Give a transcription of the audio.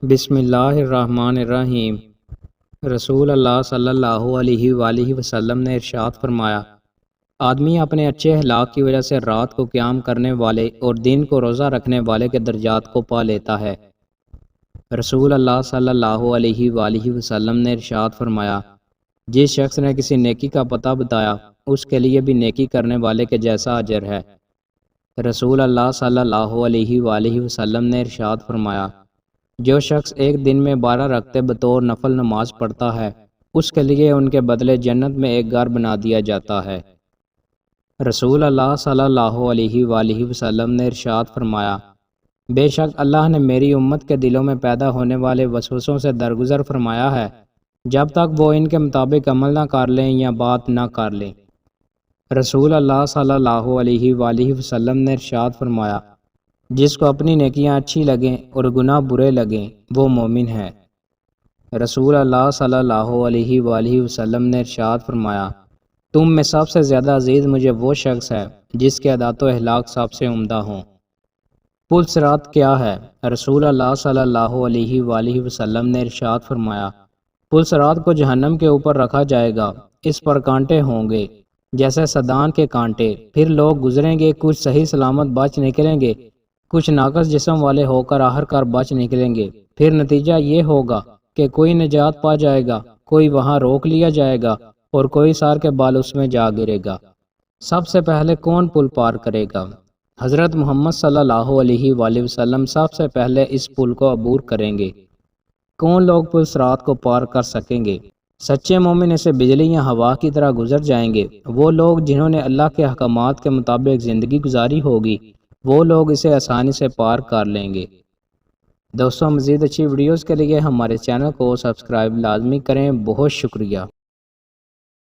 بسم اللہ الرحمن الرحیم۔ رسول اللہ صلی اللہ علیہ وآلہ وسلم نے ارشاد فرمایا، آدمی اپنے اچھے اخلاق کی وجہ سے رات کو قیام کرنے والے اور دن کو روزہ رکھنے والے کے درجات کو پا لیتا ہے۔ رسول اللہ صلی اللہ علیہ وآلہ وسلم نے ارشاد فرمایا، جس شخص نے کسی نیکی کا پتہ بتایا اس کے لیے بھی نیکی کرنے والے کے جیسا اجر ہے۔ رسول اللہ صلی اللہ علیہ وآلہ وسلم نے ارشاد فرمایا، جو شخص ایک دن میں 12 رکعتیں بطور نفل نماز پڑھتا ہے اس کے لیے ان کے بدلے جنت میں ایک گھر بنا دیا جاتا ہے۔ رسول اللہ صلی اللہ علیہ وآلہ وسلم نے ارشاد فرمایا، بے شک اللہ نے میری امت کے دلوں میں پیدا ہونے والے وسوسوں سے درگزر فرمایا ہے جب تک وہ ان کے مطابق عمل نہ کر لیں یا بات نہ کر لیں۔ رسول اللہ صلی اللہ علیہ وآلہ وسلم نے ارشاد فرمایا، جس کو اپنی نیکیاں اچھی لگیں اور گناہ برے لگیں وہ مومن ہے۔ رسول اللہ صلی اللہ علیہ وآلہ وسلم نے ارشاد فرمایا، تم میں سب سے زیادہ عزیز مجھے وہ شخص ہے جس کے عادات و اخلاق سب سے عمدہ ہوں۔ پل صراط کیا ہے؟ رسول اللہ صلی اللہ علیہ وآلہ وسلم نے ارشاد فرمایا، پل صراط کو جہنم کے اوپر رکھا جائے گا، اس پر کانٹے ہوں گے جیسے سدان کے کانٹے، پھر لوگ گزریں گے، کچھ صحیح سلامت بچ نکلیں گے، کچھ ناقص جسم والے ہو کر آخر کار بچ نکلیں گے، پھر نتیجہ یہ ہوگا کہ کوئی نجات پا جائے گا، کوئی وہاں روک لیا جائے گا اور کوئی سار کے بال اس میں جا گرے گا۔ سب سے پہلے کون پل پار کرے گا؟ حضرت محمد صلی اللہ علیہ وآلہ وسلم سب سے پہلے اس پل کو عبور کریں گے۔ کون لوگ پل صراط کو پار کر سکیں گے؟ سچے مومن اسے بجلی یا ہوا کی طرح گزر جائیں گے۔ وہ لوگ جنہوں نے اللہ کے احکامات کے مطابق زندگی گزاری ہوگی وہ لوگ اسے آسانی سے پار کر لیں گے۔ دوستوں، مزید اچھی ویڈیوز کے لیے ہمارے چینل کو سبسکرائب لازمی کریں۔ بہت شکریہ۔